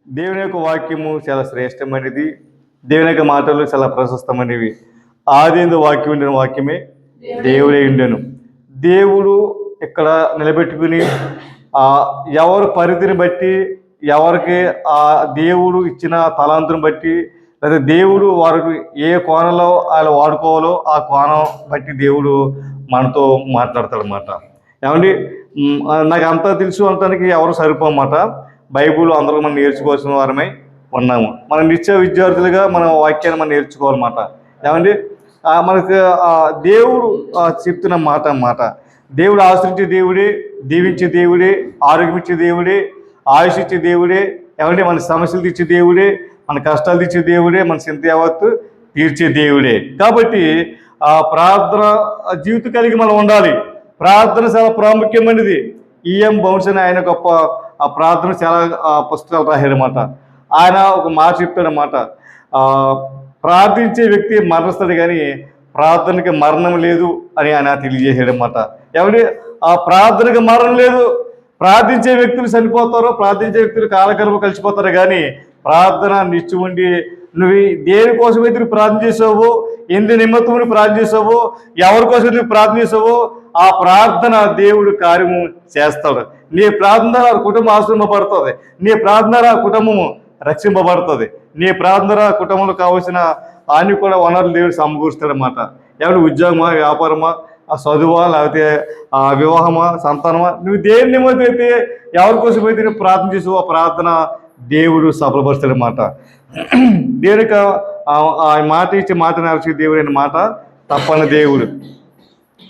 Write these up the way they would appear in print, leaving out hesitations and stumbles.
దేవుని యొక్క వాక్యము చాలా శ్రేష్టమైనది. దేవుని యొక్క మాటలు చాలా ప్రశస్తమైనవి. ఆదియందు వాక్యం ఉండిన వాక్యమే దేవుడే ఉండెను. దేవుడు ఇక్కడ నిలబెట్టుకుని ఎవరు పరిధిని బట్టి, ఎవరికి ఆ దేవుడు ఇచ్చిన తలాంతుని బట్టి, లేదా దేవుడు వారికి ఏ కోణంలో వాళ్ళు వాడుకోవాలో ఆ కోణం బట్టి దేవుడు మనతో మాట్లాడతాడనమాట. ఏమండి, నాకు అంతా తెలుసు అనటానికి ఎవరు సరిపోమాట. బైబుల్ అందరూ మనం నేర్చుకోవాల్సిన వారమై ఉన్నాము. మన నిత్య విద్యార్థులుగా మన వాక్యాన్ని మనం నేర్చుకోవాలన్నమాట. ఏమండి, మనకు దేవుడు చెప్తున్న మాట అన్నమాట. దేవుడు ఆశ్రయించే దేవుడే, దీవించే దేవుడే, ఆరోగ్యం ఇచ్చే దేవుడే, ఆయుష్ ఇచ్చే దేవుడే. ఏమంటే మన సమస్యలు తీర్చే దేవుడే, మన కష్టాలు తీర్చే దేవుడే, మన చింత యావత్తు తీర్చే దేవుడే. కాబట్టి ప్రార్థన జీవితం కలిగి మనం ఉండాలి. ప్రార్థన చాలా ప్రాముఖ్యమైనది. ఈఎం బౌన్స్ అని ఆయన గొప్ప ప్రార్థన చాలా పుస్తకాలు రాశాడనమాట. ఆయన ఒక మాట చెప్తాడనమాట, ప్రార్థించే వ్యక్తి మరణిస్తాడు కానీ ప్రార్థనకి మరణం లేదు అని ఆయన తెలియజేసాడనమాట. ఏమంటే ఆ ప్రార్థనకి మరణం లేదు. ప్రార్థించే వ్యక్తులు చనిపోతారు, ప్రార్థించే వ్యక్తులు కాలకల్ప కలిసిపోతారు, కానీ ప్రార్థన నిత్యం ఉండి నువ్వు దేనికోసమైతే నువ్వు ప్రార్థన చేసావో, ఎందు నిమిత్తము ప్రార్థన చేసావో, ఎవరి కోసం నువ్వు ప్రార్థన చేసావో ఆ ప్రార్థన దేవుడు కార్యము చేస్తాడు. నీ ప్రార్థన కుటుంబం ఆశ్రమపడుతుంది, నీ ప్రార్థన కుటుంబము రక్షింపబడుతుంది, నీ ప్రార్థన కుటుంబంలో కావాల్సిన అన్ని కూడా వనరులు దేవుడు సమకూరుస్తాడనమాట. ఎవరు ఉద్యోగమా, వ్యాపారమా, చదువా, లేకపోతే వివాహమా, సంతానమా, నువ్వు దేని నిమిత్తం అయితే ఎవరి కోసం అయితే నువ్వు ప్రార్థన చేసావో ఆ ప్రార్థన దేవుడు సఫలపరుస్తాడనమాట. దేవునికి ఆ మాట ఇచ్చి మాట నడిచే దేవుడు అయిన మాట తప్పని దేవుడు.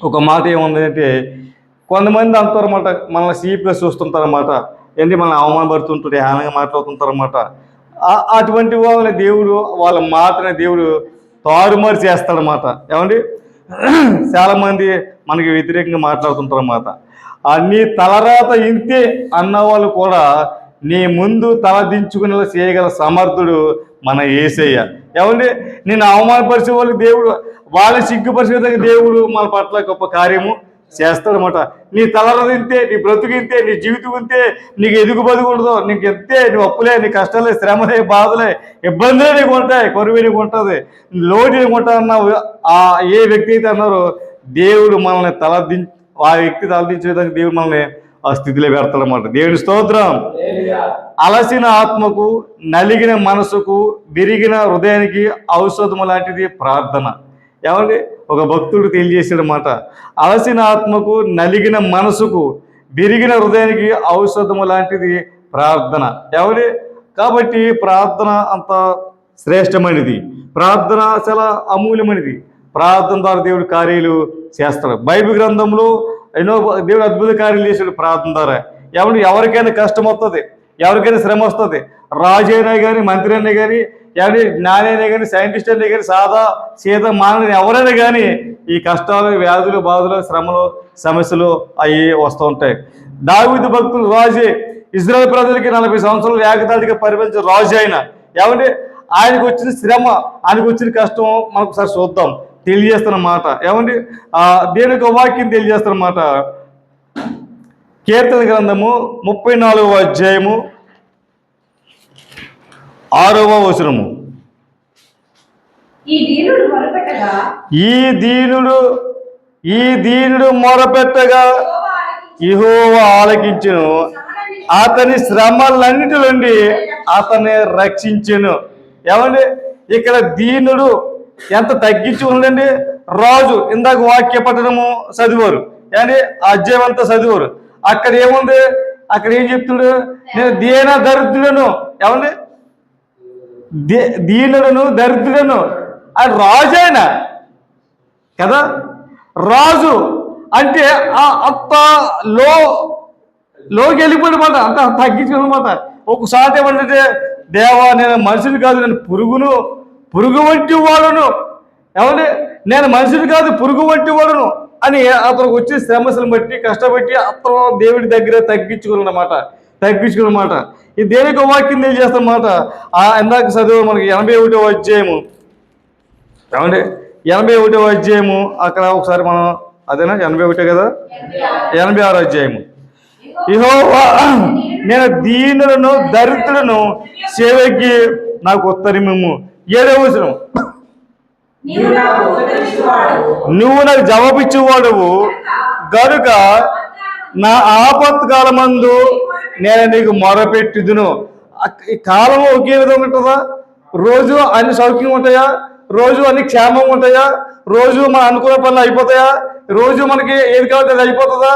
ఒక మాట ఏముందంటే, కొంతమంది అంటారన్నమాట, మనల్ని సీప్గా చూస్తుంటారన్నమాట, ఏంటి మనల్ని అవమానపడుతుంటారు, హేళనగా మాట్లాడుతుంటారన్నమాట. అటువంటి వాళ్ళని దేవుడు, వాళ్ళ మాటని దేవుడు తారుమారు చేస్తాడనమాట. ఏమండి, చాలామంది మనకి వ్యతిరేకంగా మాట్లాడుతుంటారన్నమాట. నీ తలరాత ఇంతే అన్న వాళ్ళు కూడా నీ ముందు తల దించుకునేలా చేయగల సమర్థుడు మన యేసయ్య. ఏమంటే నేను అవమానపరిచే వాళ్ళకి దేవుడు, వాళ్ళని సిగ్గుపరిచేదానికి దేవుడు మన పట్ల గొప్ప కార్యము చేస్తాడనమాట. నీ తలరాత ఇంతే, నీ బ్రతుకు ఇంతే, నీ జీవితం ఇంతే, నీకు ఎదుగు బతుకుండదు, నీకు ఎంతే, నువ్వు అప్పులే, నీ కష్టాలే, శ్రమలే, బాధలే, ఇబ్బందులే నీకు ఉంటాయి, కరువే నీకు ఉంటుంది, లోటు నీకు ఉంటుంది అన్నావు. ఏ వ్యక్తి అయితే అన్నారో దేవుడు మనల్ని ఆ వ్యక్తి తలదించేదానికి దేవుడు మనల్ని ఆ స్థితిలో పెడతాడన్నమాట. దేవుని స్తోత్రం. అలసిన ఆత్మకు, నలిగిన మనసుకు, విరిగిన హృదయానికి ఔషధము లాంటిది ప్రార్థన. ఏమండి, ఒక భక్తుడు తెలియజేసాడన్నమాట, అలసిన ఆత్మకు, నలిగిన మనసుకు, విరిగిన హృదయానికి ఔషధము లాంటిది ప్రార్థన. ఏమండి, కాబట్టి ప్రార్థన అంత శ్రేష్టమైనది, ప్రార్థన చాలా అమూల్యమైనది. ప్రార్థన ద్వారా దేవుడు కార్యాలు చేస్తాడు. బైబిల్ గ్రంథంలో ఎన్నో దేవుడు అద్భుత కార్యాలు చేశాడు ప్రార్థన ద్వారా. ఎవరికైనా కష్టం వస్తుంది, ఎవరికైనా శ్రమ వస్తుంది, రాజు అయినా కానీ, మంత్రి అయినా కానీ, జ్ఞాని అయినా కానీ, సైంటిస్ట్ అయినా కానీ, సాదా సీత మానవుని ఎవరైనా కానీ ఈ కష్టాలు, వ్యాధులు, బాధలు, శ్రమలు, సమస్యలు అవి వస్తూ ఉంటాయి. దావీదు భక్తులు రాజే, ఇజ్రాయెల్ ప్రజలకి 40 సంవత్సరాలు ఏకతాటిగా పరిపాలించిన రాజు అయిన. ఆయనకు వచ్చిన శ్రమ, ఆయనకు వచ్చిన కష్టం మనకు ఒకసారి చూద్దాం. తెలియజేస్తున్నమాట. దేవునికి వాక్యం తెలియజేస్తున్నమాట. కీర్తన గ్రంథము 34వ అధ్యాయము 6వ వచనము. ఈ దీనుడు మొరపెట్టగా యెహోవా ఆలకించెను, అతని శ్రమలన్నిటి నుండి అతన్ని రక్షించెను. ఇక్కడ దీనుడు ఎంత తగ్గించి ఉండండి. రాజు ఇందాక వాక్య పట్టణము చదివారు, అధ్యాయం అంతా చదివారు. అక్కడ ఏముంది, అక్కడ ఏం చెప్తుడు, నేను దీన దరిద్రుడను, దీనుడను దరిద్రుడను అని రాజు అయినా కదా. రాజు అంటే అంత లోకి వెళ్ళిపోయినమాట, అంత తగ్గించుకున్నమాట. ఒకసారి ఏమంటే, దేవా నేను మనిషిని కాదు, నేను పురుగు వంటి వాడును, నేను మనిషిని కాదు పురుగు వంటి వాడును అని అతనికి వచ్చే సమస్యలను బట్టి కష్టపట్టి అతను దేవుడి దగ్గర తగ్గించుకున్నమాట. ఈ దేనికి వాక్యం తెలియజేస్తామాట. ఇందాక చదువు మనకి 81వ అధ్యాయము, 81వ అధ్యాయము. అక్కడ ఒకసారి మనం అదేనా 81 కదా, 86వ అధ్యాయము. యెహోవా నేను దీనులను దరిద్రులను సేవకి నాకు ఉత్తరము. 7వ వచనం, నువ్వు నాకు జవాబిచ్చేవాడువు గనుక నా ఆపత్కాలమందు నేను నీకు మొరపెట్టుదును. ఈ కాలం ఒకే విధంగా ఉంటుందా? రోజు అన్ని సౌఖ్యం ఉంటాయా? రోజు అన్ని క్షేమం ఉంటాయా? రోజు మన అనుకున్న పనులు అయిపోతాయా? రోజు మనకి ఏది కావాలంటే అది అయిపోతుందా?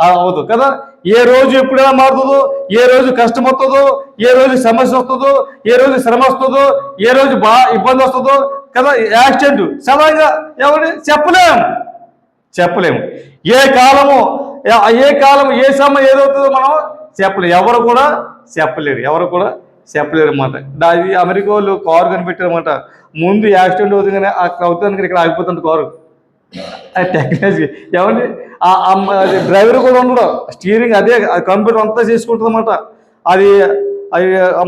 అవదు కదా. ఏ రోజు ఎప్పుడైనా మారుతుందో, ఏ రోజు కష్టం వస్తుందో, ఏ రోజు సమస్య వస్తుందో, ఏ రోజు శ్రమ వస్తుందో, ఏ రోజు ఇబ్బంది వస్తుందో కదా. యాక్సిడెంట్ సడన్గా ఎవరి చెప్పలేము. ఏ కాలము ఏ సమయం ఏదవుతుందో మనం చెప్పలేము. ఎవరు కూడా చెప్పలేరు అన్నమాట. అది అమెరికా వాళ్ళు కారు కనిపెట్టారన్నమాట. ముందు యాక్సిడెంట్ అవుతుంది కానీ అక్కడ అవుతుంది, ఇక్కడ ఆగిపోతుంది కారు. టెక్నాలజీ ఏమండి. డ్రైవర్ కూడా ఉండడు, స్టీరింగ్ అదే కంప్యూటర్ అంతా చేసుకుంటుంది అన్నమాట. అది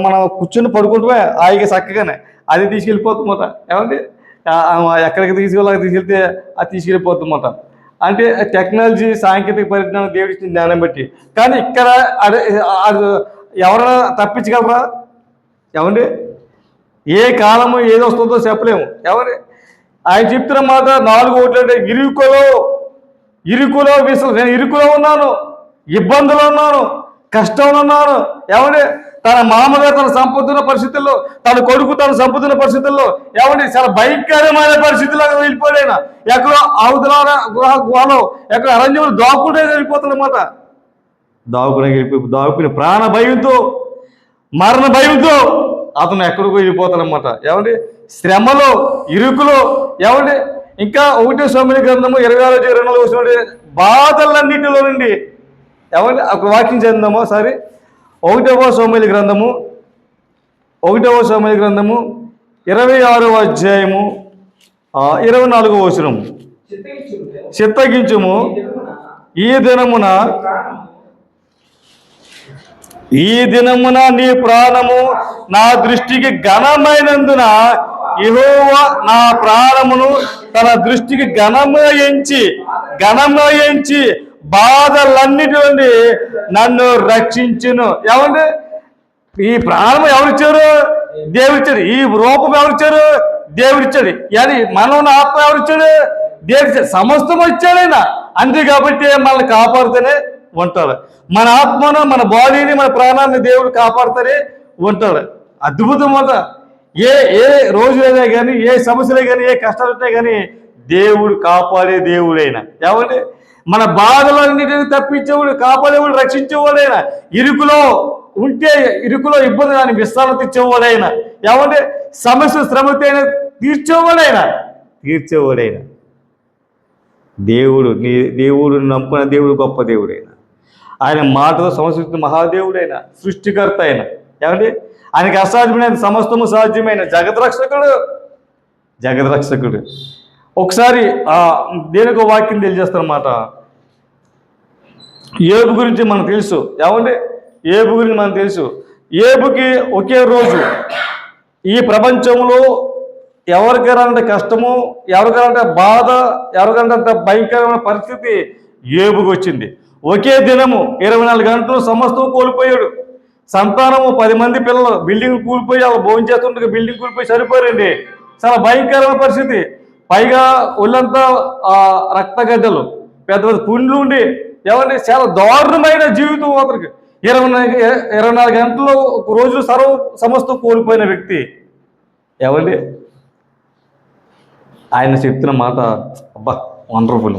మనం కూర్చొని పడుకుంటే ఆయిగా చక్కగానే అది తీసుకెళ్ళిపోతుందన్నమాట. ఏమండి ఎక్కడికి తీసుకెళ్తే అది తీసుకెళ్ళిపోతుందన్నమాట. అంటే టెక్నాలజీ సాంకేతిక పరిజ్ఞానం దేవుడి ఇచ్చిన జ్ఞానం బట్టి. కానీ ఇక్కడ ఎవరైనా తప్పించగలరా? ఏమండి ఏ కాలము ఏది వస్తుందో చెప్పలేము. ఎవరి ఆయన చెప్తున్న మాట 4 ఓట్లు అంటే ఇరుకులో నేను ఇరుకులో ఉన్నాను, ఇబ్బందులు ఉన్నాను, కష్టంలో ఉన్నాను. ఏమండి తన మామగారు తన సంపూర్ణ పరిస్థితుల్లో, తన కొడుకు తన సంపూర్ణ పరిస్థితుల్లో, ఏమండి చాలా భయంకరమైన పరిస్థితుల్లో వెళ్ళిపోయాడు. ఎక్కడో అవతల గుహలో ఎక్కడ అరణ్యంలో దాక్కునే వెళ్ళిపోతాడనమాట. దాక్కుని ప్రాణ భయంతో, మరణ భయంతో అతను ఎక్కడికో వెళ్ళిపోతాడనమాట. ఏమండి శ్రమలో, ఇరుకులో, ఏమండి ఇంకా 1 సమూయేలు గ్రంథము 26-24 వచ్చినప్పుడు బాధలన్నింటిలో నుండి ఏమండి ఒక వాక్యం చెందామో సరే. 1వ సమూయేలు గ్రంథము 26వ అధ్యాయము 24వ వచనము, చిత్తగించుము ఈ దినమున నీ ప్రాణము నా దృష్టికి ఘనమైనందున యెహోవా నా ప్రాణమును తన దృష్టికి ఘనంగా ఎంచి బాధలన్నిటి నుండి నన్ను రక్షించును. ఏమండి ఈ ప్రాణం ఎవరిచ్చారు? దేవుడిచ్చాడు. ఈ రూపం ఎవరిచ్చారు? దేవుడిచ్చాడు. అని మనం ఆత్మ ఎవరిచ్చాడు? దేవుడిచ్చాడు. సమస్తం వచ్చాడైనా. అంతే కాబట్టి మనల్ని కాపాడుతూనే ఉంటాడు. మన ఆత్మను, మన బాడీని, మన ప్రాణాన్ని దేవుడు కాపాడుతూనే ఉంటాడు. అద్భుతం అంట. ఏ రోజులైనా కానీ, ఏ సమస్యలే కానీ, ఏ కష్టాలు ఉంటాయి కానీ దేవుడు కాపాడే దేవుడైనా. ఏమంటే మన బాధలన్నిటిని తప్పించేవాడు, కాపాడేవాడు, రక్షించేవాడైనా. ఇరుకులో ఇబ్బంది కానీ విశ్రాంతి ఇచ్చేవాడైనా. ఏమంటే సమస్య శ్రమతైనా తీర్చేవాడైనా. దేవుడు నమ్ముకున్న దేవుడు గొప్ప దేవుడైనా. ఆయన మాటతో సంస్కృతి మహాదేవుడైన, సృష్టికర్త అయిన, ఏమండి ఆయనకి అసాధ్యమైన సమస్తము సాధ్యమైన జగద్రక్షకుడు. ఒకసారి దేనికో వాక్యం తెలియజేస్తారన్నమాట. యోబు గురించి మనకు తెలుసు. ఏమండి యోబుకి ఒకే రోజు ఈ ప్రపంచంలో ఎవరికైనా కష్టము, ఎవరికైనా బాధ, ఎవరికైనా భయంకరమైన పరిస్థితి యోబుకి వచ్చింది. ఒకే దినము 24 గంటలు సమస్తం కోల్పోయాడు. సంతానము 10 మంది పిల్లలు, బిల్డింగ్ కూలిపోయి వాళ్ళు భోజనం చేస్తుంటే బిల్డింగ్ కూలిపోయి సరిపోయారండి. చాలా భయంకరమైన పరిస్థితి. పైగా ఒళ్ళంతా రక్తగడ్డలు, పెద్ద పెద్ద పుండ్లు ఉండి, ఏమంటే చాలా దారుణమైన జీవితం. అతనికి 24 గంటలు రోజులు సమస్తం కోల్పోయిన వ్యక్తి. ఏమండి ఆయన చెప్తున్న మాట అబ్బా వండర్ఫుల్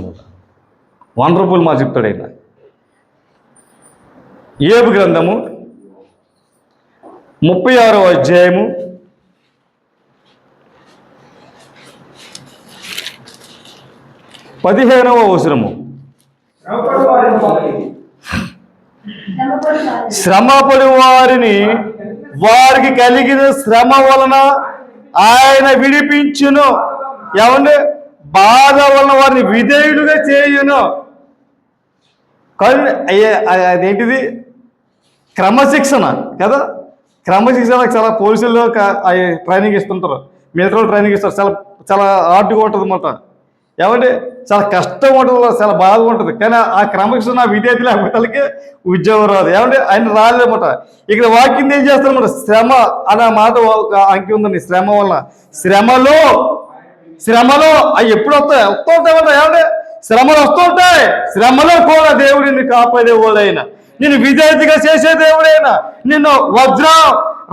మాట చెప్తాడు ఆయన. యోబు గ్రంథము 36వ అధ్యాయము 15వ వచనము, శ్రమపడి వారికి కలిగిన శ్రమ వలన ఆయన విడిపించును. ఏమంటే బాధ వలన వారిని విధేయుడుగా చేయును. అదేంటిది? క్రమశిక్షణ కదా. క్రమశిక్షణ చాలా పోలీసుల్లో ట్రైనింగ్ ఇస్తుంటారు, మిలిటరీలో ట్రైనింగ్ ఇస్తారు. చాలా హార్డ్గా ఉంటుంది అన్నమాట. ఏమంటే చాలా కష్టం ఉంటుంది, చాలా బాధ ఉంటుంది. కానీ ఆ క్రమశిక్షణ విధేయత లేకపోతే వాళ్ళకి ఉద్యోగం రాదు. ఏమంటే ఆయన రాలేదన్నమాట. ఇక్కడ వాక్యం ఏం చేస్తారన్నమాట, శ్రమ అనే మాట అంకి ఉందండి. శ్రమ వల్ల, శ్రమలో అవి ఎప్పుడు వస్తాయి? వస్తుంటాయి. ఏమంటే శ్రమలు వస్తుంటాయి. శ్రమలో కూడా దేవుడు నిన్ను కాపాడేవాడైనా, నిన్ను విధేయతగా చేసే దేవుడైనా, నిన్ను వజ్రం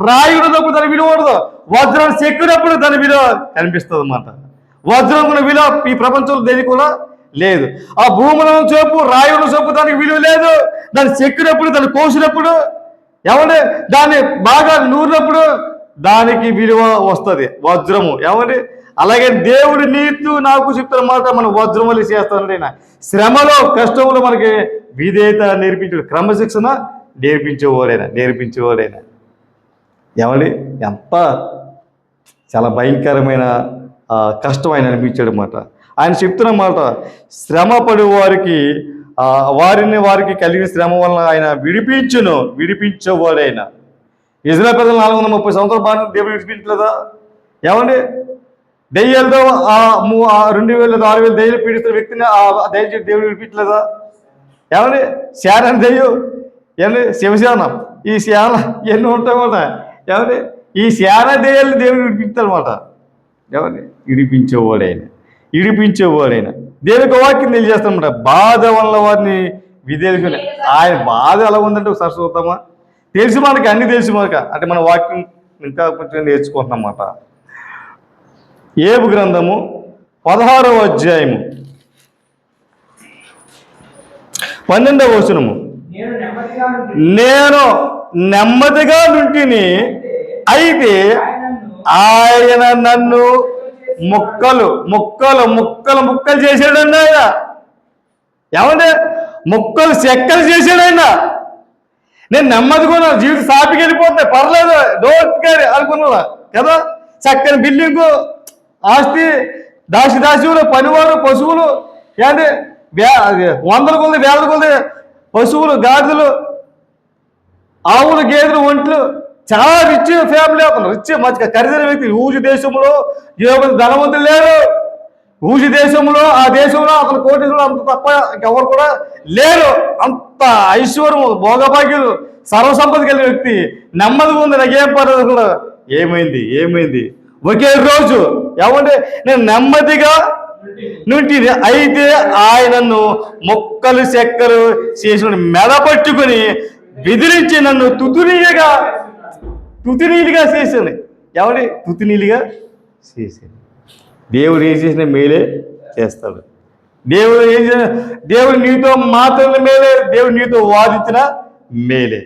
రాయుడునప్పుడు దాని విలువ ఉండదు, వజ్రం చెక్కినప్పుడు దాని విలువ కనిపిస్తుంది అన్నమాట. వజ్రం విలువ ఈ ప్రపంచంలో దేనికి కూడా లేదు. ఆ భూముల చోపు రాయుడు చోపు దానికి విలువ లేదు. దాన్ని చెక్కినప్పుడు, దాన్ని కోసినప్పుడు, ఏమంటే దాన్ని బాగా నూరినప్పుడు దానికి విలువ వస్తుంది, వజ్రము. ఏమంటే అలాగే దేవుడు నీతు నాకు చెప్తున్న మాట మనం వజ్రం వల్ల చేస్తానండి. ఆయన శ్రమలో కష్టంలో మనకి విధేయత నేర్పించాడు, క్రమశిక్షణ నేర్పించేవాడైనా. ఏమండి ఎంత చాలా భయంకరమైన కష్టం ఆయన అనిపించాడు అన్నమాట. ఆయన చెప్తున్న మాట, శ్రమ పడి వారికి కలిగిన శ్రమ వలన ఆయన విడిపించేవాడైనా. ఇజ్రాయేలు ప్రజలు 430 సంవత్సరాల బాగా దేవుడు విడిపించలేదా? ఏమండి దెయ్యాలతో 2000 6000 దెయ్యాలు పీడిస్తున్న వ్యక్తిని దయచేసి దేవుడు విడిపించలేదా? ఏమండి శాన దెయ్యం, ఏమండి శివశాన, ఈ శాన ఎన్ని ఉంటాయన్నమాట. ఏమండి ఈ శాన దెయ్యాలను దేవుడు విడిపించాలన్నమాట. ఏమండి ఇడిపించేవాడైనా దేవునికి వాక్యం తెలియజేస్తామన్నమాట. బాధ వల్ల వారిని విధేయులు. ఆయన బాధ ఎలా ఉందంటే ఒకసారి చూద్దామా? తెలుసు మనకి, అన్ని తెలుసు మనక. అంటే మన వాక్యం ఇంకా కొంచెం నేర్చుకుంటున్నాం అన్నమాట. ఏబు గ్రంథము 16వ అధ్యాయము 12వ వచనము, నేను నెమ్మదిగా నుంటిని, అయితే ఆయన నన్ను ముక్కలు చేసాడండి. ఆయన ఏమంటే ముక్కలు చెక్కలు చేసాడు ఆయన. నేను నెమ్మదిగా జీవితం సాపికి వెళ్ళిపోతాయి, పర్లేదు, డోంట్ కేర్ అనుకున్నా కదా. చక్కని బిల్డింగు, ఆస్తి, దాసులు, పనివారు, పశువులు, ఏంటి వందల కొలది వేల కొలది పశువులు, గాడిదలు, ఆవులు, గేదెలు, ఒంట్లు, చాలా రిచ్ ఫ్యామిలీ. అతను రిచ్ మంచిగా ఖరీదైన వ్యక్తి. ఊజు దేశంలో ధనవంతులు లేరు. ఊజు దేశంలో, ఆ దేశంలో అతను కోటీశ్వరుడు అంత తప్ప ఇంకెవరు కూడా లేరు. అంత ఐశ్వర్యము, భోగభాగ్యులు, సర్వసంపద కలిగిన వ్యక్తి. నెమ్మదిగా ఉంది, నాకేం పర్లేదు కూడా. ఏమైంది ఒకే రోజు ఏమంటే నేను నెమ్మదిగా నుండి, అయితే ఆయనను ముక్కలు చెక్కలు చేసిన మెడపట్టుకుని బెదిరించి నన్ను తుతినీలుగా చేశాను. ఏమండి తుతినీలుగా చేశాను. దేవుడు ఏం చేసిన మేలే చేస్తాడు. దేవుడు నీతో మాత్రం మేలే, దేవుడు నీతో వాదించిన మేలే.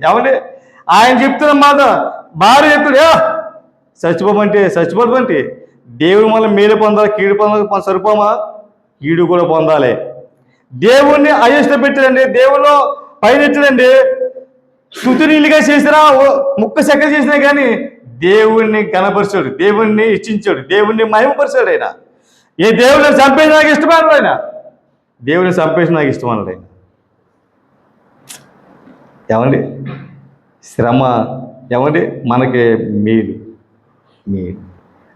ఏమండి ఆయన చెప్తున్న మాట, భార్య చెప్తాడు చచ్చిపోమంటే దేవుడు మళ్ళీ మేలు పొందాలి, కీడు పొందాలి. సరిపోమా? కీడు కూడా పొందాలి. దేవుణ్ణి అయష్ట పెట్టాడండి, దేవుడు పైనెట్టడండి. తుతినీలుగా చేసినా, ముక్క చెక్క చేసినా కానీ దేవుణ్ణి కనపరిచాడు, దేవుణ్ణి ఇచ్చించాడు, దేవుణ్ణి మహిమపరిచాడు. ఆయన ఏ దేవుడిని చంపేసి నాకు ఇష్టమన్నాడు. ఆయన దేవుడిని చంపేసి నాకు ఇష్టమన్నాడు. ఆయన ఏమండి శ్రమ ఏమండి మనకి మేలు.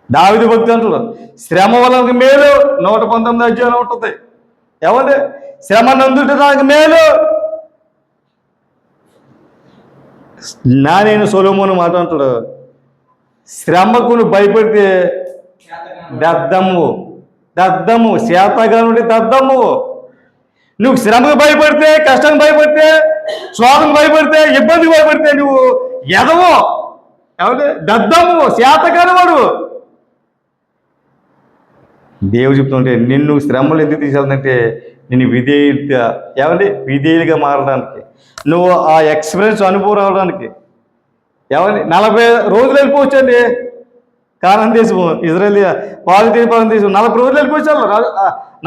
దావీదు భక్తి అంటారు, శ్రమ వల్ల మేలు 119 అధ్యాయం ఉంటుంది. ఏమండి శ్రమ నందుట నాకు మేలు. నేను సొలొమోను మాట అంటాడు, శ్రమకు భయపడితే దద్దమ్ము, శాతగా నుండి దద్దమ్ము. నువ్వు శ్రమకు భయపడితే, కష్టానికి భయపడితే, స్వామికి భయపడితే, ఇబ్బందికి భయపడితే నువ్వు ఎదవో, ఏమంటే దద్దమ్ము, శాతగాని వాడు. దేవుడు చెప్తుంటే నిన్ను శ్రమలు ఎందుకు తీసుకెళ్తుందంటే నిన్ను విధేయులుగా మారడానికి, నువ్వు ఆ ఎక్స్పీరియన్స్ అనుభవం రావడానికి. ఏమండి 40 రోజులు వెళ్ళిపోవచ్చండి. కానాన్ దేశము, ఇజ్రాయేల్ పాలస్తీనా దేశం 40 రోజులు వెళ్ళిపోవచ్చు.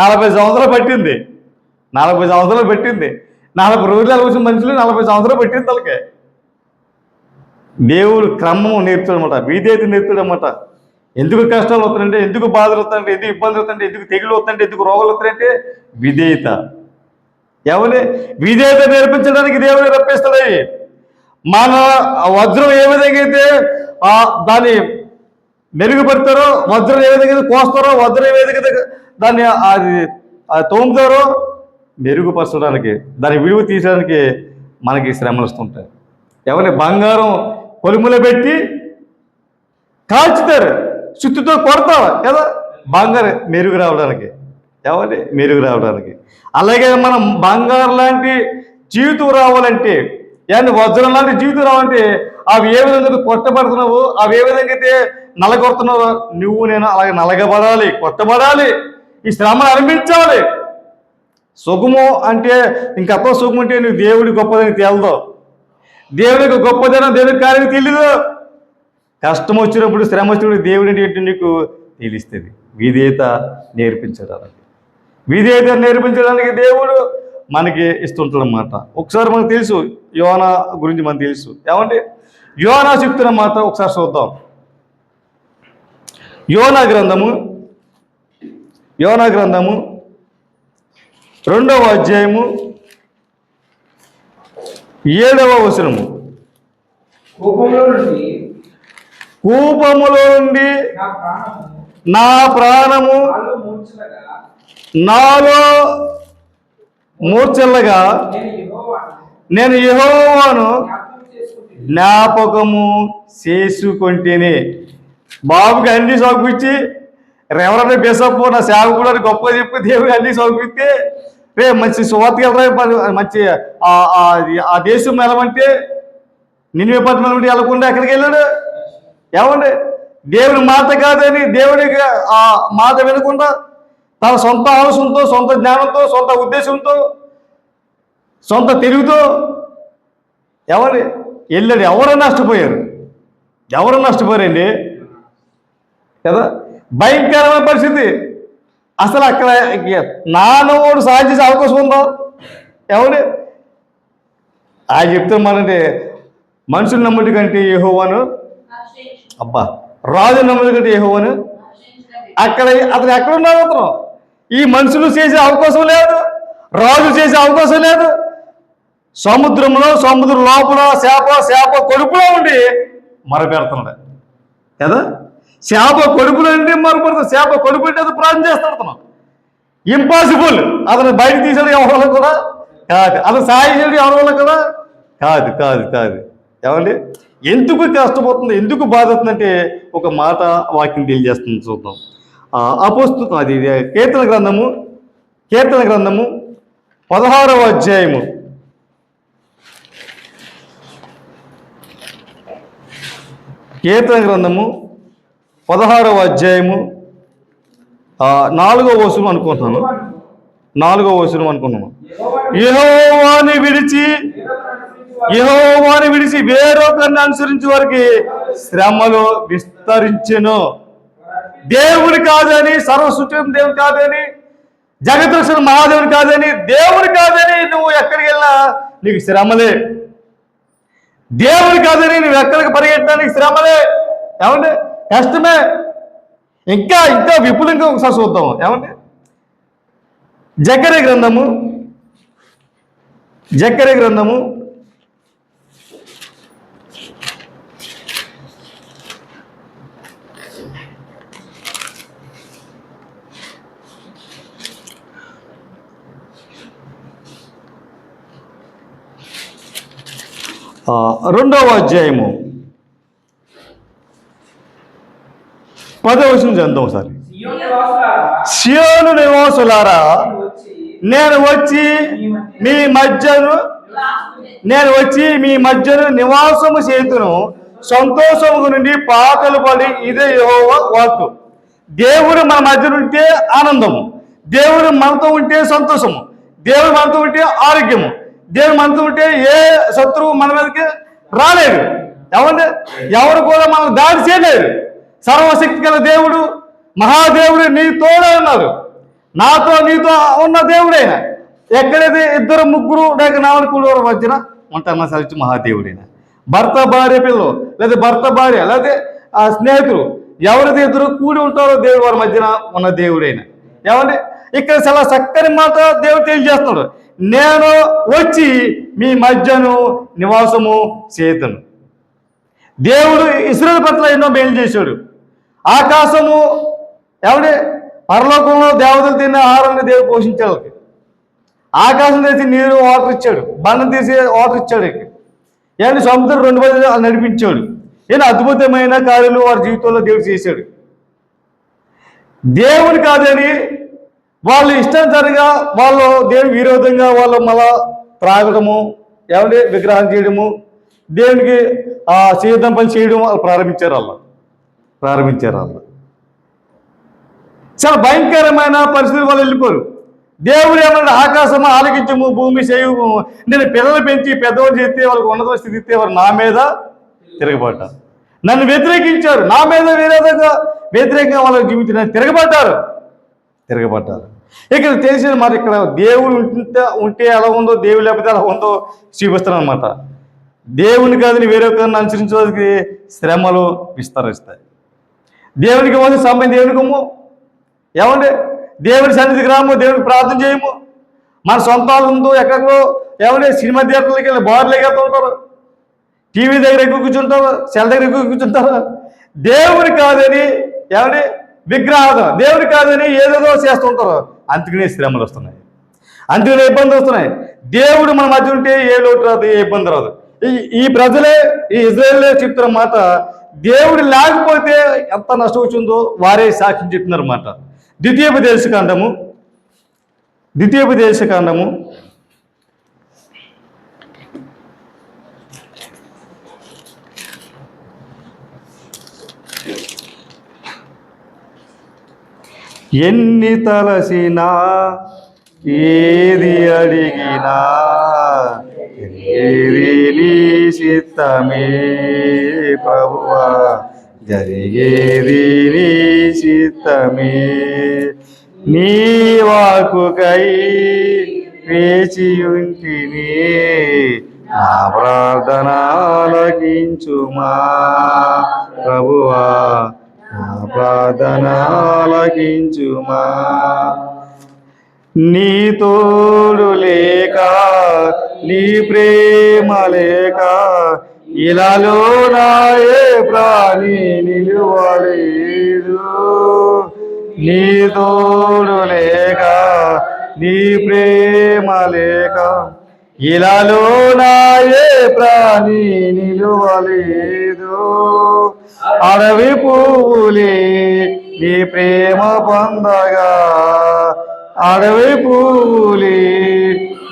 40 సంవత్సరాలు పట్టింది. 40 సంవత్సరాలు పెట్టింది. 40 రోజులు వెళ్ళవలసిన మనుషులు 40 సంవత్సరాలు పెట్టింది వాళ్ళకి. దేవుడు క్రమము నేర్పుతాడనమాట, విధేయత నేర్పుతాడనమాట. ఎందుకు కష్టాలు వస్తాయంటే, ఎందుకు బాధలు వస్తాయంటే, ఎందుకు ఇబ్బందులు వస్తాయంటే, ఎందుకు తెగులు వస్తాయంటే, ఎందుకు రోగాలు వస్తాయంటే విధేయత. విధేయత నేర్పించడానికి దేవుడు రప్పిస్తాడు. మన వజ్రం ఏ విధంగా అయితే దాన్ని మెరుగుపడతారో, వజ్రం ఏ విధంగా కోస్తారో, వజ్రం ఏ విధంగా దాన్ని అది తోముతారో మెరుగుపరచడానికి, దాన్ని విలువ తీయడానికి మనకి శ్రమలు వస్తుంటాయి. ఎవరిని బంగారం కొలుములో పెట్టి కాల్చుతారు, సుత్తితో కొడతారు కదా బంగారం మెరుగు రావడానికి, ఎవరి మెరుగు రావడానికి. అలాగే మనం బంగారం లాంటి జీవితం రావాలంటే, ఏమన్నా వజ్రం లాంటి జీవితం రావాలంటే అవి ఏ విధంగా కొట్టబడుతున్నావు, అవి ఏ విధంగా అయితే నలగొడుతున్నావు, నువ్వు నేను అలాగే నలగబడాలి, కొట్టబడాలి, ఈ శ్రమను అనిపించాలి. సుఖము అంటే ఇంకతో సుఖం అంటే నువ్వు దేవుడి గొప్పదని తేలదు, దేవుడికి గొప్పదనం దేవుడికి కార్యం తెలీదు. కష్టం వచ్చినప్పుడు, శ్రమ వచ్చినప్పుడు దేవుడి ఏంటి నీకు తెలుస్తుంది. విధేయత నేర్పించడానికి దేవుడు మనకి ఇస్తుంటాడన్నమాట. ఒకసారి మనకు తెలుసు, యోనా గురించి మనకు తెలుసు. ఏమంటే యోనా చెప్తున్న మాట ఒకసారి చూద్దాం. యోనా గ్రంథము 2వ అధ్యాయము 7వ వచనము. కూపములో నుండి నా ప్రాణము నాలో మూర్ఛల్లగా నేను యెహోవాను జ్ఞాపకము చేసుకుంటేనే. బాబుకి అన్ని సౌకరించి రెవరన్నా బెసప్పు నా సేవకుడు అని గొప్ప చెప్పి దేవుడికి అన్ని సౌకరిస్తే రే మంచి సువార్తకెళ్ళరా, మంచి ఆ దేశం వెళ్ళమంటే నిన్ను పట్టణం వెళ్ళకుండా ఎక్కడికి వెళ్ళాడు. ఏమండి దేవుని మాట కాదని దేవుడికి ఆ మాట వినకుండా తన సొంత ఆలోచనతో, సొంత జ్ఞానంతో, సొంత ఉద్దేశంతో, సొంత తెలివితో ఎవరు వెళ్ళాడు. ఎవరు నష్టపోయారండి కదా. భయంకరమైన పరిస్థితి. అసలు అక్కడ నానోడు సాయం చేసే అవకాశం ఉందో. ఎవరు ఆయన చెప్తామంటే మనుషులు నమ్ముడి కంటే యెహోవాను, అబ్బా రాజు నమ్ముడి కంటే యెహోవాను. అక్కడ అతను ఎక్కడున్నాడు? అతను ఈ మనుషులు చేసే అవకాశం లేదు, రాజు చేసే అవకాశం లేదు. సముద్రం లోపల చేప కొడుపులో ఉండి మరపెడుతున్నాడు కదా. చేప కొడుపులో ఉండి మరపెడుతున్నాడు. చేప కొడుపు అంటే అది ప్రాణం చేస్తాడు. అతను ఇంపాసిబుల్. అతను బయట తీసాడు ఎవరి వల్ల కూడా కాదు, అతను సాయం చేయడం ఎవరి వల్ల కూడా కాదు. ఏమండి ఎందుకు కష్టపోతుంది, ఎందుకు బాధ అవుతుందంటే ఒక మాట వాక్యం తెలియజేస్తుంది. చూద్దాం. అది కీర్తన గ్రంథము 16వ అధ్యాయము 16వ అధ్యాయము 4వ వచనం అనుకుంటున్నాను. యెహోవాని విడిచి వేరొకరిని అనుసరించి వారికి శ్రమలు విస్తరించెను. దేవుడు కాదని, సర్వసృష్టి దేవుడు కాదని, జగదృష్ణ మహాదేవుడు కాదని, దేవుడు కాదని నువ్వు ఎక్కడికి వెళ్ళినా నీకు శ్రమలే. దేవుడు కాదని నువ్వు ఎక్కడికి పరిగెట్టడానికి శ్రమలే. ఏమంటే కష్టమే. ఇంకా విపులంగా ఒకసారి చూద్దాం. ఏమంటే జకర్యా గ్రంథము 2వ అధ్యాయము 10వ వచనం చదువుదాం ఒకసారి. సియోను నివాసులారా, నేను వచ్చి మీ మధ్యను నివాసము చేతును, సంతోషము నుండి పాటలు పడి, ఇదే యెహోవా వాక్కు. దేవుడు మన మధ్య ఉంటే ఆనందము, దేవుడు మనతో ఉంటే సంతోషము, దేవుడు మనతో ఉంటే ఆరోగ్యము, దేవుడు మనతో ఉంటే ఏ శత్రువు మన మీదకి రాలేడు. ఎవరు కూడా మనం దాడి చేయలేరు. సర్వశక్తి గల దేవుడు, మహాదేవుడు నీ తోడే ఉన్నారు. నాతో నీతో ఉన్న దేవుడైన, ఎక్కడైతే 2 3 లేక 4 కూడోర మధ్యన ఉంటారన్న సరిచి మహాదేవుడైన. భర్త భార్య పిల్లలు, లేదా భర్త భార్య, లేదా ఆ స్నేహితులు ఎవరైతే 2 కూడి ఉంటారో దేవుడు వారి మధ్యన ఉన్న దేవుడైన. ఇక్కడ చాలా చక్కని మాట దేవుడు తెలియజేస్తున్నాడు. నేను వచ్చి మీ మధ్యను నివాసము చేతును. దేవుడు ఇశ్రాయేలు పట్ల ఎన్నో మేలు చేశాడు. ఆకాశము పరలోకంలో దేవతలు తిన్న ఆహారాన్ని దేవుడు పోషించాడు వాళ్ళకి. ఆకాశం తీసి నీరు వాటర్ ఇచ్చాడు, బండం తీసి వాటర్ ఇచ్చాడు. ఏమైనా సముద్రం 2 బదులు నడిపించాడు. ఏమైనా అద్భుతమైన కార్యాలు వారి జీవితంలో దేవుడు చేశాడు. దేవుని కాదని వాళ్ళు ఇష్టానుసారంగా వాళ్ళు దేవుని విరోధంగా వాళ్ళు మళ్ళా త్రాగడము, ఏమంటే విగ్రహం చేయడము, దేవునికి చేద్దాం పని చేయడం వాళ్ళు ప్రారంభించారు వాళ్ళు. చాలా భయంకరమైన పరిస్థితులు వాళ్ళు వెళ్ళిపోరు. దేవుడు ఏమన్నా ఆకాశము ఆలకించము, భూమి చేయము, నేను పిల్లలు పెంచి పెద్దవాళ్ళు చేస్తే వాళ్ళకి ఉన్నత స్థితి ఇస్తే వారు నా మీద తిరగబడ్డారు, నన్ను వ్యతిరేకించారు, నా మీద వ్యతిరేకంగా వాళ్ళకి జీవించిన తిరగబడ్డారు. ఇక్కడ తెలిసిన మరి ఇక్కడ దేవుడు ఉంటే ఎలా ఉందో, దేవుడు లేకపోతే ఎలా ఉందో చూపిస్తాను అనమాట. దేవుని కాదని వేరే ఒకరిని అనుసరించడానికి శ్రమలు విస్తరిస్తాయి. దేవునికి ఇవ్వాల్సిన సమయం దేవునికి ఇవ్వము. ఏమండి, దేవుని సన్నిధికి రాము, దేవునికి ప్రార్థన చేయము. మన సొంతాలు ఉందో ఎక్కడో ఏమంటే సినిమా థియేటర్లకి వెళ్ళి బార్లకి వెళ్తూ ఉంటారు, టీవీ దగ్గర ఎక్కువ కూర్చుంటారు, సెల్ దగ్గర ఎక్కువ కూర్చుంటారు. దేవుని కాదని ఏమంటే విగ్రహాలు, దేవుని కాదని ఏదేదో చేస్తుంటారు. అందుకనే శ్రమలు వస్తున్నాయి, అందుకనే ఇబ్బందులు వస్తున్నాయి. దేవుడు మన మధ్య ఉంటే ఏ లోటు రాదు, ఏ ఇబ్బంది రాదు. ఈ ప్రజలే, ఈ ఇజ్రాయేలే చెప్తున్న మాట, దేవుడు లేకపోతే ఎంత నష్టం వచ్చిందో వారే సాక్ష్యం చెప్తున్నారు అన్నమాట. ద్వితీయోపదేశకాండము 'ఎన్ని తలసినా ఏది అడిగినా ఏది నీ చిత్తమే ప్రభువా, జరిగేది నీ చిత్తమే, నీ వాక్కుకై వేచియుంటిని, నా ప్రార్థన ఆలకించుమా ప్రభువా, నా ప్రార్థన ఆలకించుమా. నీ తోడు లేక, నీ ప్రేమ లేక, ఇలాలో నాయే ప్రాణి నిలువలేదు. నీ తోడు లేక, నీ ప్రేమ లేక, ఇలాలో నాయే ప్రాణి నిలువలేదు. అడవి పువ్వులే నీ ప్రేమ పొందగా, అడవి పువ్వులే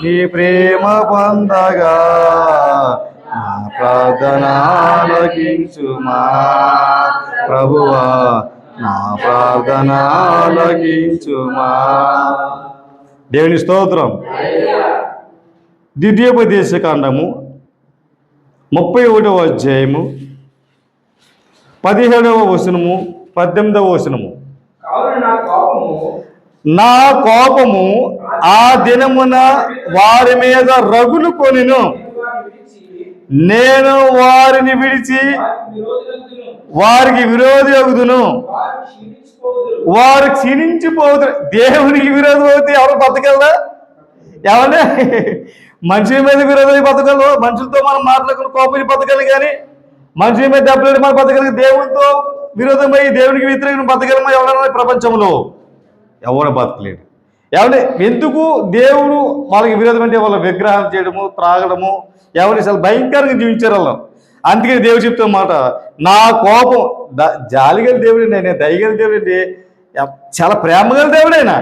నీ ప్రేమ పొందగా, నా ప్రార్థన ఆలకించుమా ప్రభువా, నా ప్రార్థన ఆలకించుమా. దేవుని స్తోత్రం. ద్వితీయోపదేశకాండము 31వ అధ్యాయము 17వ వచనము 18వ వచనము. నా కోపము ఆ దినమున వారి మీద రగులు కొనిను, నేను వారిని విడిచి వారికి విరోధి అగుదును, వారు క్షీణించిపోదురు. దేవునికి విరోధం అవుతే ఎవరు బతకల్లా? ఏమంటే మనుషుల మీద విరోధం బతకలు, మనుషులతో మనం మాట్లాడుకుని కోపం బతకాలి, కానీ మనుషుల మీద దెబ్బలు మనం బతకలి. దేవునితో విరోధమై దేవునికి వ్యతిరేకంగా బతకలమా ఎవరన్నా ప్రపంచంలో? ఎవరు బతకలేడు. ఏమంటే ఎందుకు దేవుడు వాళ్ళకి విరోధం అంటే వాళ్ళ విగ్రహాలు చేయడము, త్రాగడము, ఎవరిని అసలు భయంకరంగా జీవించారు వాళ్ళు. అందుకని దేవుడు చెప్తున్న మాట, నా కోపం జాలిగల దేవుడండి, ఆయన దయగల దేవుడండి, చాలా ప్రేమగల దేవుడైనా,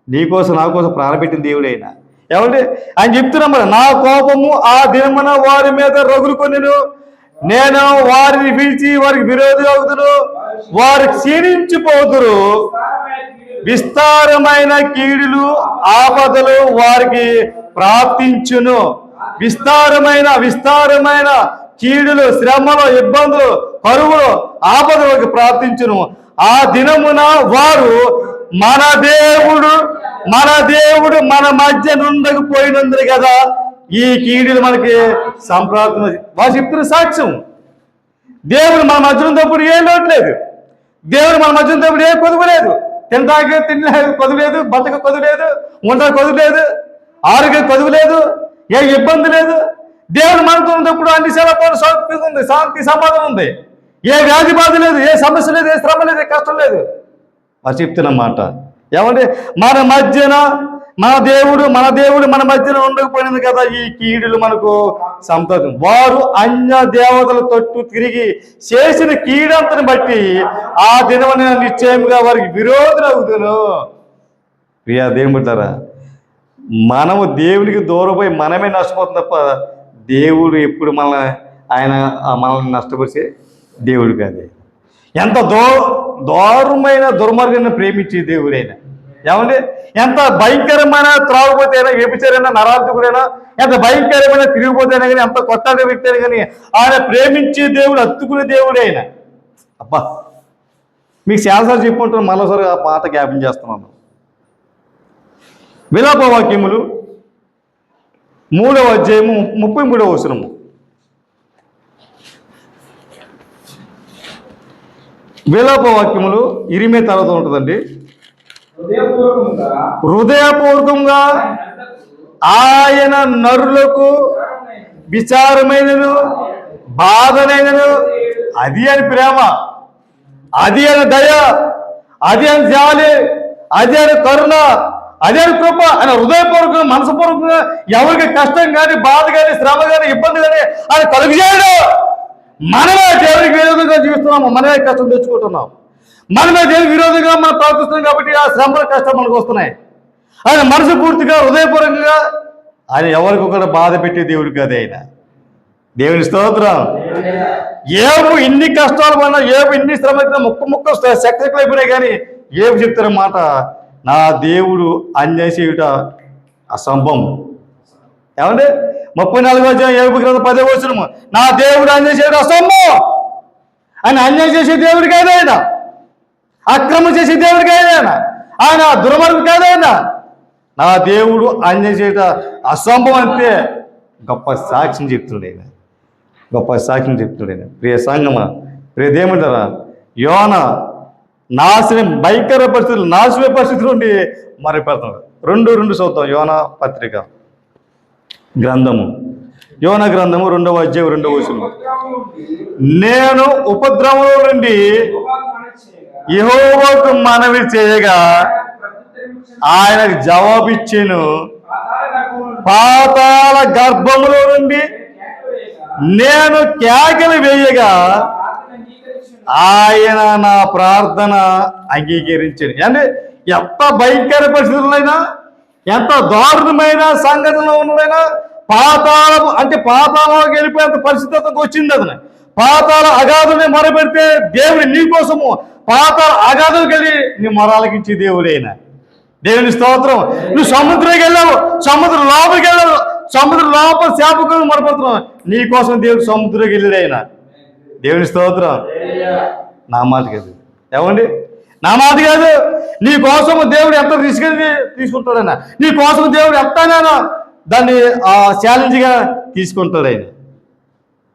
నీకోసం నా కోసం ప్రాణపెట్టిన దేవుడైనా. ఏమంటే ఆయన చెప్తున్నమాట, నా కోపము ఆ దినమున వారి మీద రగులు కొనెను, నేను వారిని పిలిచి వారికి విరోధి అవుతును, వారు క్షీణించిపోతురు, విస్తారమైన కీడులు ఆపదలు వారికి ప్రాప్తించును. విస్తారమైన కీడులు, శ్రమలు, ఇబ్బందులు, కరువులు, ఆపదలకు ప్రాప్తించును. ఆ దినమున వారు మన దేవుడు మన మధ్య నుండకపోయినందుకు కదా ఈ కీడులు మనకి సంప్రాప్తం. వారు చెప్తున్న సాక్ష్యం, దేవుడు మన మధ్య ఉన్నప్పుడు ఏ లోటు లేదు, దేవుడు మన మధ్య ఉన్నప్పుడు ఏ కొదువు లేదు, తినడానికి తినలేదు కొదువు లేదు, బతక కొదువు లేదు, ఉండక కొదువు లేదు, ఆరోగ్యం కొదువు లేదు, ఏ ఇబ్బంది లేదు. దేవుడు మనతో ఉన్నప్పుడు అన్ని సేవలు సౌఖ్యం ఉంది, శాంతి సమాధానం ఉంది, ఏ వ్యాధి బాధ లేదు, ఏ సమస్య లేదు, ఏ శ్రమ లేదు, ఏ కష్టం లేదు. మరి చెప్తున్నమాట. ఏమంటే మన దేవుడు మన మధ్యన ఉండకపోయినది కదా ఈ కీడులు మనకు సంతోషం. వారు అన్య దేవతల తట్టు తిరిగి చేసిన కీడంతని బట్టి ఆ దినమున నిశ్చయముగా వారికి విరోధులవుతును. ప్రియా దేవుడారా, మనము దేవునికి దూరపోయి మనమే నష్టపోతుంది తప్ప దేవుడు ఎప్పుడు మనల్ని నష్టపరిచే దేవుడు కాదు. ఎంత దారుణమైన దుర్మార్గాన్ని ప్రేమించే దేవుడైనా, ఏమండి ఎంత భయంకరమైన త్రాగుపోతేనా, వ్యభిచారైనా, నరాంతకుడైనా, ఎంత భయంకరమైన తిరిగిపోతేనా కానీ, ఎంత కొట్టాడే వ్యక్తి అయినా కానీ ఆయన ప్రేమించే దేవుడు, హత్తుకునే దేవుడు ఆయన. అబ్బా, మీకు చాలాసార్లు చెప్పుకుంటున్నాను, మరోసారి ఆ మాట జ్ఞాపం చేస్తున్నాను. విలాప వాక్యములు 3వ అధ్యాయము 33వ వచనము. విలాప వాక్యములు ఇరిమే తర్వాత ఉంటుందండి. హృదయపూర్వకంగా ఆయన నరులకు విచారమైనను బాధనైనను, అది అని ప్రేమ, అది అని దయ, అది అని జాలి, అది అని కరుణ, అదే కృప. ఆయన హృదయపూర్వకంగా మనసుపూర్వకంగా ఎవరికి కష్టం కానీ, బాధ కానీ, శ్రమ కానీ, ఇబ్బంది కానీ ఆయన కలుగజేయడు. మనమే దేవునికి విరోధంగా జీవిస్తున్నాము, మనమే కష్టం తెచ్చుకుంటున్నాం, మనమే దేవునికి విరోధంగా మనం ప్రవర్తిస్తున్నాం కాబట్టి ఆ శ్రమల కష్టం మనకు వస్తున్నాయి. ఆయన మనసు పూర్తిగా హృదయపూర్వకంగా ఆయన ఎవరికి కూడా బాధ పెట్టే దేవుడు కాదు ఆయన. దేవుని స్తోత్రం. ఏవు ఇన్ని కష్టాలు పడినా, ఏవు ఇన్ని శ్రమ ముక్క శక్తులు అయిపోయినాయి కానీ ఏమి చెప్తారన్నమాట, నా దేవుడు అన్యాయం చేయుట అసంభవం. ఏమంటే 34వ అధ్యాయం యోబు గ్రంథం 10వ వచనము, నా దేవుడు అన్యాయం చేయడం అసంభవం. ఆయన అన్యాయం చేసే దేవుడు కాదు ఆయన, అక్రమం చేసే దేవుడు కాదు ఆయన దుర్మార్గుడు కాదు ఆయన. నా దేవుడు అన్యాయం చేయట అసంభవం అంతే గొప్ప సాక్ష్యం చెప్తున్నాడు ఆయన, గొప్ప సాక్ష్యం చెప్తున్నాడు ఆయన. ప్రియ సంగమా, ప్రియ దేవుడారా, యోన భయంకర పరిస్థితులు, నాశనమే పరిస్థితులు నుండి మరిపెడుతున్నాడు. 2 చూద్దాం. యోన గ్రంథము 2వ అధ్యాయం 2వ వచనం. నేను ఉపద్రవంలో నుండి యెహోవాకు మనవి చేయగా ఆయనకు జవాబిచ్చెను, పాతాళ గర్భములో నుండి నేను కేకలు వేయగా ఆయన నా ప్రార్థన అంగీకరించాడు. అంటే ఎంత భయంకర పరిస్థితులైనా, ఎంత దారుణమైన సంఘటనలో ఉన్నదైనా, పాతాళంలోకి వెళ్ళిపోయేంత పరిస్థితికి వచ్చింది. అతను పాతాళ అగాధుని మొరపెడితే దేవుడు నీ కోసము పాతాళ అగాధుకి వెళ్ళి నీ మొరాలకించే దేవుడైనా. దేవుని స్తోత్రం. నువ్వు సముద్రంకి వెళ్ళావు, సముద్రం లోపలికి వెళ్ళావు, సముద్రం లోపల శాపకులను మొరపెడుతున్నావు, నీ కోసం దేవుడు సముద్రంకి వెళ్ళాడు ఆయన. దేవుని స్తోత్రం. నా మాట కాదు, ఏమండి, నా మాట కాదు. నీ కోసం దేవుడు ఎంత రిస్క్ తీసుకుంటాడైనా, నీ కోసం దేవుడు ఎంతైనా దాన్ని ఛాలెంజ్గా తీసుకుంటాడు ఆయన,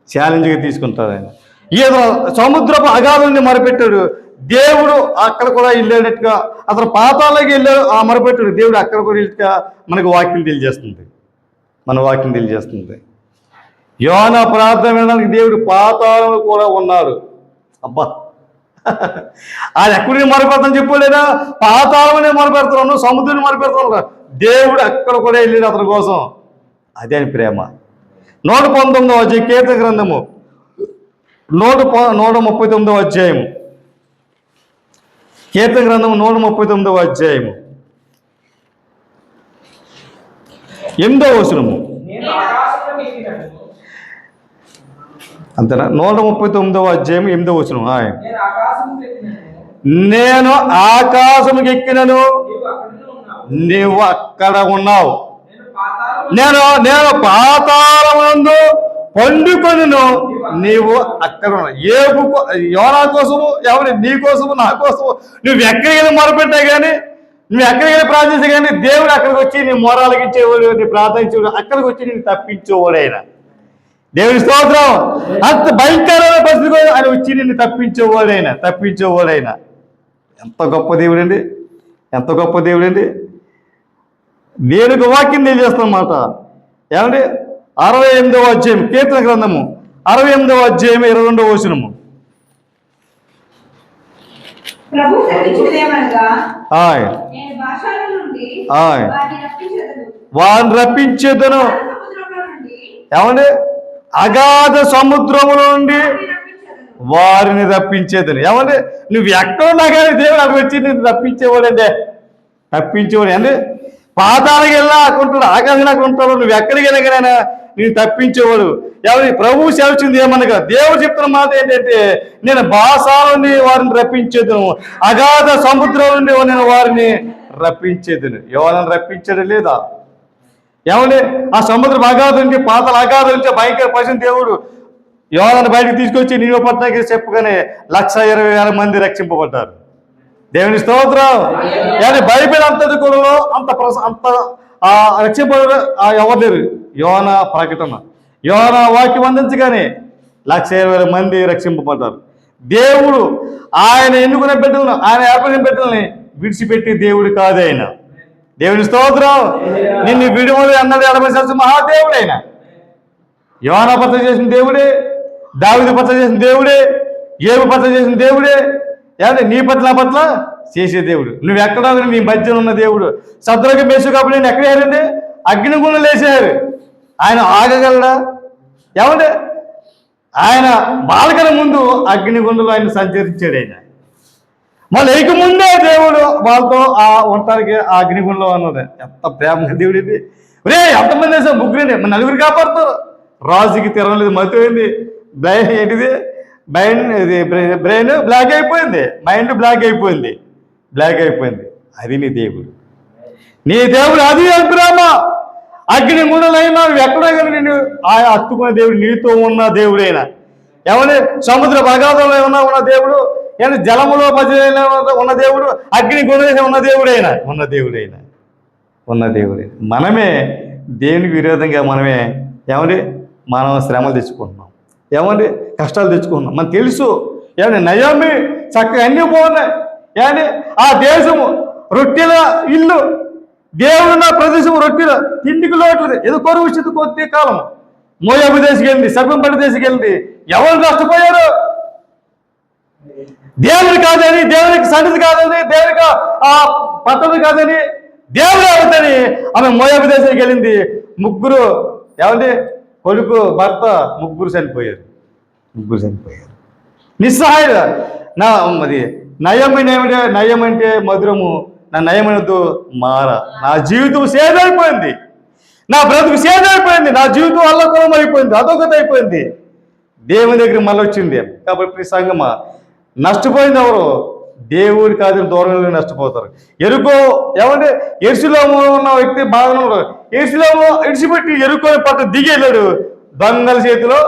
ఛాలెంజ్గా తీసుకుంటాడు ఆయన. ఏదో సముద్రపు అగాధాన్ని మొరపెట్టాడు దేవుడు, అక్కడ కూడా వెళ్ళేటట్టుగా అతను పాతాళకి వెళ్ళాడు, మొరపెట్టాడు దేవుడు, అక్కడ కూడా వెళ్ళిగా మనకు వాక్యం తెలియజేస్తుంది, మన వాక్యం తెలియజేస్తుంది. యోన ప్రార్థన వినడానికి దేవుడు పాతాళంలో కూడా ఉన్నాడు. అబ్బా, అది ఎక్కడిని మొరపెడతాను చెప్పలేదా, పాతాళమనే మొరపెడుతున్నాను, సముద్రాన్ని మొరపెడుతున్నాను, దేవుడు అక్కడ కూడా వెళ్ళాడు అతని కోసం. అదే అని ప్రేమ. 119వ అధ్యాయం కీర్తన గ్రంథము 139వ అధ్యాయము, కీర్తన గ్రంథము 139వ అధ్యాయము 8వ వచనము. అంతేనా? 139వ అధ్యాయం 8వ వచనం. నేను ఆకాశముకి ఎక్కినను నీవు అక్కడ ఉన్నావు, నేను పాతాళమందు పండుకొనును నీవు అక్కడ ఉన్నావు. యోనా కోసము, ఎవరి నీ కోసము, నా కోసము నువ్వు ఎక్కడికి మొరపెట్టా కానీ, నువ్వు ఎక్కడికి ప్రార్థించా కానీ దేవుడు అక్కడికి వచ్చి నీ మొరాలకి ఇచ్చేవాడు, నీ ప్రార్థించేవాడు, అక్కడికి వచ్చి నేను తప్పించేవాడు ఆయన. దేవుని స్తోత్రం. అంత భయంకరమైన పరిస్థితి ఆయన వచ్చి నిన్ను తప్పించేవాడైనా. ఎంత గొప్ప దేవుడండి, ఎంత గొప్ప దేవుడండి. దేవునికి వాక్యం తెలియజేస్తానమాట. ఏమంటే 68వ అధ్యాయం కీర్తన గ్రంథము 68వ అధ్యాయం 22వ వచనము. ప్రభు సెలవిచ్చినదేమనగా, ఆయ్ నేను భాషల నుండి ఆయ్ వారిని రప్పించెదను. వారిని రప్పించేదను. సముద్రంలో నుండి ఏమండి? అగాధ సముద్రములో నుండి వారిని రప్పించెదను. వారిని రప్పించేదని. ఏమంటే నువ్వు ఎక్కడున్నా కానీ దేవుడు అక్కడ వచ్చి నేను రప్పించేవాడండి. తప్పించేవాడు అంటే పాతాళకి వెళ్ళినా అక్కడ ఉంటాడు, ఆకాశం అక్కడ ఉంటాడు, నువ్వు ఎక్కడికి వెళ్ళినా కానీ నేను తప్పించేవాడు. ఎవరి ప్రభువు సెలవుచింది ఏమనగా దేవుడు చెప్తున్న మాట ఏంటంటే, నేను బాసాల నుండి వారిని రప్పించేదను, అగాధ సముద్రం నుండి నేను వారిని రప్పించేదను. ఎవరిని రప్పించాడు లేదా? ఏమండి? ఆ సముద్రం అగాధం నుంచి, పాతాల అగాధం నుంచి భయంకర పశుని దేవుడు యోహాను బయటకు తీసుకొచ్చి నీవు పట్టణానికి చెప్పగానే 1,20,000 మంది రక్షింపబడ్డారు. దేవుని స్తోత్రం. కానీ బైబిల్ అంత కూడా అంత రక్షింపబడ ఎవరు లేరు. యోహాను ప్రకటన, యోహాను వాక్యం అందించగానే 1,20,000 మంది రక్షింపబడ్డారు. దేవుడు ఆయన ఎన్నుకునే బిడ్డలను, ఆయన ఏర్పడిన బిడ్డల్ని విడిచిపెట్టి దేవుడు కాదు ఆయన. దేవుని స్తోత్రం. నిన్ను విడుమలు అన్నది 80 సంవత్సరం మహాదేవుడు ఆయన. యోహాను పత్ర చేసిన దేవుడే, దావీదు పట్ల చేసిన దేవుడే, ఏబు పట్ల చేసిన దేవుడే. ఏమంటే నీ పట్ల నా పట్ల చేసే దేవుడు. నువ్వు ఎక్కడ నీ మధ్యన ఉన్న దేవుడు. శత్రువుకి మేసు కాబట్టి నేను ఎక్కడ వేయాలండి? అగ్నిగుండం లేచారు. ఆయన ఆగగలడా? ఏమంటే ఆయన బాలకల ముందు అగ్నిగుండంలో ఆయన సంచరించాడు. ఆయన మళ్ళీ లేక ముందే దేవుడు వాళ్ళతో ఉండటానికి ఆ అగ్నిగుండంలో అన్నది. ఎంత ప్రేమ దేవుడు ఇది. రే ఎంతమంది వేసాం? ముగ్గురండి, నలుగురు కాపాడుతారు. రాజుకి తిరగలేదు, మతిపోయింది. బ్రెయిన్ ఏంటిది? బ్రెయిన్ బ్లాక్ అయిపోయింది, మైండ్ బ్లాక్ అయిపోయింది. అది నీ దేవుడు. నీ దేవుడు అది ప్రేమ. అగ్ని గుండెలైనా ఎక్కడో కానీ నేను హత్తుకునే దేవుడు నీతో ఉన్న దేవుడైనా. ఏమని సముద్ర అగాధంలో ఏమన్నా ఉన్న దేవుడు, ఏమన్నా జలములో మధ్యలో ఉన్న దేవుడు, అగ్ని గుండె ఉన్న దేవుడైనా మనమే దేవునికి విరోధంగా మనమే మనం శ్రమలు తెచ్చుకుంటున్నాం. కష్టాలు తెచ్చుకుంటున్నాం. మనకు తెలుసు. నయోమి చక్కగా అన్నీ బాగున్నాయి. ఆ దేశము రొట్టెల ఇల్లు, దేవుడున్న ప్రదేశం రొట్టెల తిండికి లోట్లేదు. ఏదో కొరువు స్థితి కొద్ది కాలం మోయాబు దేశకెళ్ళింది, సర్పంపల్లి దేశకెళ్ళింది. ఎవరు నష్టపోయారు? దేవుడు కాదని, దేవునికి సన్నిధి కాదని, దేవునికి ఆ పట్టణం కాదని, దేవుడు అవుతుంది. ఆమె మోయాబు దేశానికి వెళ్ళింది. ముగ్గురు కొడుకు భర్త ముగ్గురు చనిపోయారు. నిస్సహాయ. మరి నయం అంటే మధురము. నా నయమనతో మార. నా జీవితం సేదైపోయింది, నా బ్రతుకు సేదైపోయింది, నా జీవితం అల్లకొలం అయిపోయింది, అదొకటి అయిపోయింది. దేవుని దగ్గర మళ్ళీ వచ్చింది. కాబట్టి సంగమా నష్టపోయింది ఎవరు? దేవుడి కాదు, దూరంలో నష్టపోతారు. ఎరుకో ఎరుసలేములో ఉన్న వ్యక్తి బాగానే ఉన్నాడు. ఎరుసలేము ఇడిచిపెట్టి ఎరుకోని పట్టు దిగేళ్ళాడు. దొంగల చేతిలో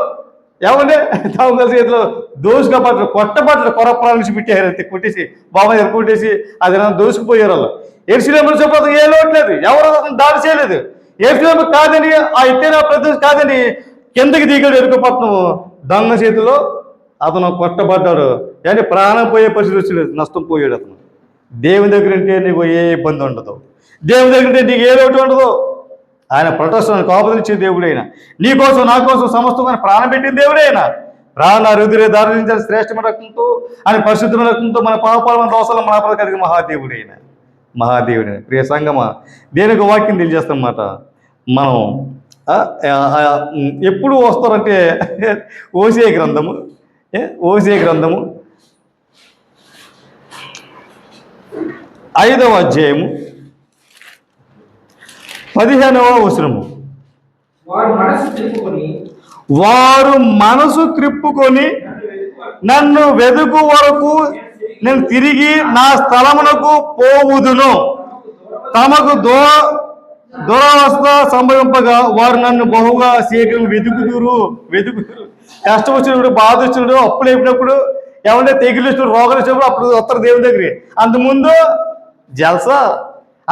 దోసుగా పట్టలు, కొట్టబట్టలు, కొరప్రాల నుంచి పెట్టారు. కొట్టేసి బాబా కొట్టేసి అది దోసుకుపోయారు. వాళ్ళు ఎరుసలేములో చెప్పదు, ఏ లోటు లేదు, ఎవరు దాడి చేయలేదు. ఎరుసలేము కాదని, ఆ ఎత్తైన ప్రదేశం కాదని కిందకి దిగాడు. ఎరుకపట్నం దొంగ చేతిలో అతను కొట్టబడ్డాడు. ప్రాణం పోయే పరిస్థితి వచ్చింది, నష్టం పోయాడు అతను. దేవుని దగ్గర ఉంటే నీకు ఏ ఇబ్బంది ఉండదు, దేవుని దగ్గర ఉంటే నీకు ఏ లోటు ఉండదు. ఆయన ప్రొటెక్షన్ కాపుదలిచ్చే దేవుడైనా, నీ కోసం నా కోసం సమస్తమైన ప్రాణం పెట్టిన దేవుడైనా. ప్రాణ రుదిరే దారించాలి శ్రేష్టమైన రక్తంతో, ఆయన పరిశుద్ధమైన రక్తంతో మన పాపాలను దోషాలను మన కలిగిన మహాదేవుడైన. ప్రియ సంగమా, దేనికి వాక్యం తెలియజేస్తామన్నమాట. మనం ఎప్పుడు వస్తారంటే ఓసియా గ్రంథము 5వ అధ్యాయము 15వ వచనము. వారు మనసు త్రిప్పుకొని నన్ను వెదుకు వరకు నేను తిరిగి నా స్థలమునకు పోవుదును. తమకు దురవస్థ సంభవింపగా వారు నన్ను బహుగా శీఘ్రం వెతుకుదురు. కష్టం వచ్చినప్పుడు, బాధ వచ్చినప్పుడు, అప్పులు అయిపోయినప్పుడు, తెగులు వచ్చినప్పుడు, రోగాలు వచ్చినప్పుడు అప్పుడు వస్తారు దేవుని దగ్గర. అంతకుముందు జల్సా,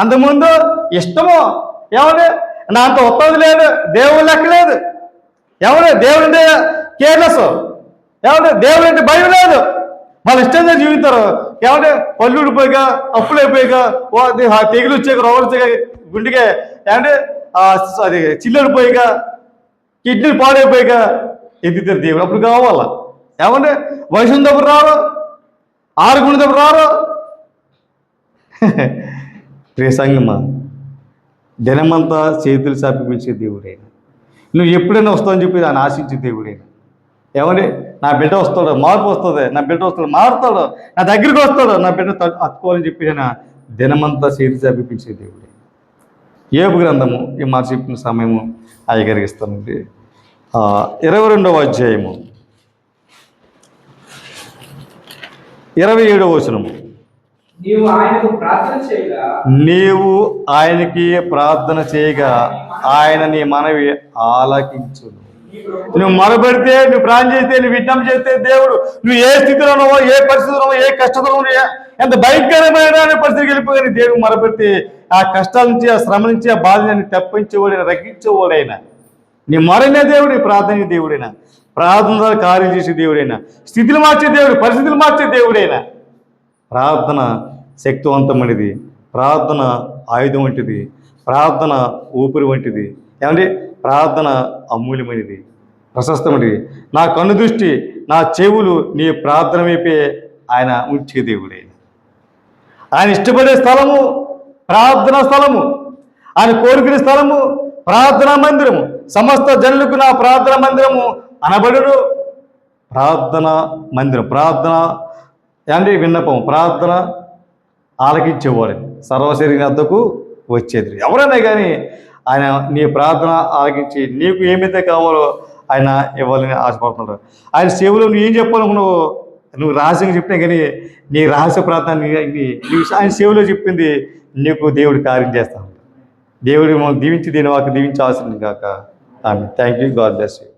అంతకుముందు ఇష్టము. నా అంత ఉత్తది లేదు, దేవుడు లెక్క లేదు. దేవుడి కేర్లెస్, దేవుడు అంటే భయం లేదు. వాళ్ళు ఇష్టంగా జీవితారు. పళ్ళు ఊడిపోయాక, అప్పులు అయిపోయాక, తెగులు వచ్చాక, రోగాలు వచ్చాక, గుండెగా అది చిల్లడిపోయాక, కిడ్నీలు పాడైపోయాక ఎదుగుతారు దేవుడు. అప్పుడు కావాలా వయసు ఉన్నప్పుడు రారు. ఆరుకునేటప్పుడు రారు. ప్రియ సంగమా, దినమంతా చేతులు చాపి పిలిచే దేవుడైనా, నువ్వు ఎప్పుడైనా వస్తావని చెప్పి ఆయన ఆశించే దేవుడైనా, ఏమని నా బిడ్డ వస్తాడు, మార్పు వస్తుంది, నా బిడ్డ వస్తాడు, మారుతాడు, నా దగ్గరికి వస్తాడు, నా బిడ్డ హత్తుకోవాలని చెప్పి ఆయన దినమంతా చేతులు చాపి పిలిచే దేవుడే. యోబు గ్రంథము ఈ మాట చెప్పిన సమయము అయ్యగారిగిస్తానండి. 22వ అధ్యాయము 27వ వచనము. నీవు ఆయనకు ప్రార్థన చేయగా నీవు ఆయనకి ప్రార్థన చేయగా ఆయన నీ మనవి ఆలకించును. నువ్వు మొరపెడితే, నువ్వు ప్రార్థన చేస్తే, నువ్వు విజ్ఞాపన చేస్తే దేవుడు, నువ్వు ఏ స్థితిలో ఉన్నావో, ఏ పరిస్థితిలో ఉన్నావో, ఏ కష్టంలో ఉన్నావో, ఎంత భయంకరమైన పరిస్థితికి వెళ్ళిపోయి దేవుడు మొరపెడితే ఆ కష్టాల నుంచి, ఆ శ్రమ నుంచి, ఆ బాధని తప్పించేవాడైనా, రక్షించేవాడైనా, నీ మొరనే దేవుడు, నీ ప్రార్థన దేవుడైనా, ప్రార్థన ద్వారా కార్యం చేసే దేవుడైనా, స్థితిని మార్చే దేవుడు, పరిస్థితులు మార్చే దేవుడైనా. ప్రార్థన శక్తివంతమైనది, ప్రార్థన ఆయుధం వంటిది, ప్రార్థన ఊపిరి వంటిది. ఏమంటే ప్రార్థన అమూల్యమైనది, ప్రశస్తమైనది. నా కన్ను దృష్టి, నా చెవులు నీ ప్రార్థన వైపే ఆయన ఉంచే దేవుడే. ఆయన ఇష్టపడే స్థలము ప్రార్థనా స్థలము, ఆయన కోరుకునే స్థలము ప్రార్థనా మందిరము. సమస్త జనులకు నా ప్రార్థనా మందిరము అనబడును. ప్రార్థన మందిరం, ప్రార్థన అంటే విన్నపం, ప్రార్థన ఆలకించేవాడు, సర్వశరీర వద్దకు వచ్చేది. ఎవరైనా కానీ ఆయన నీ ప్రార్థన ఆలకించి నీకు ఏమైతే కావాలో ఆయన ఇవ్వాలని ఆశపడుతున్నాడు. ఆయన సేవలో నువ్వు ఏం చెప్పాలనుకున్నావో నువ్వు రహస్యంగా చెప్పినా కానీ నీ రహస్య ప్రార్థన నువ్వు ఆయన సేవలో చెప్పింది నీకు దేవుడు కార్యం చేస్తాడు. దేవుడు మనం దీవించి దీని వాకి దీవించి ఆశీర్వదించును గాక. Amen. Thank you. God bless you.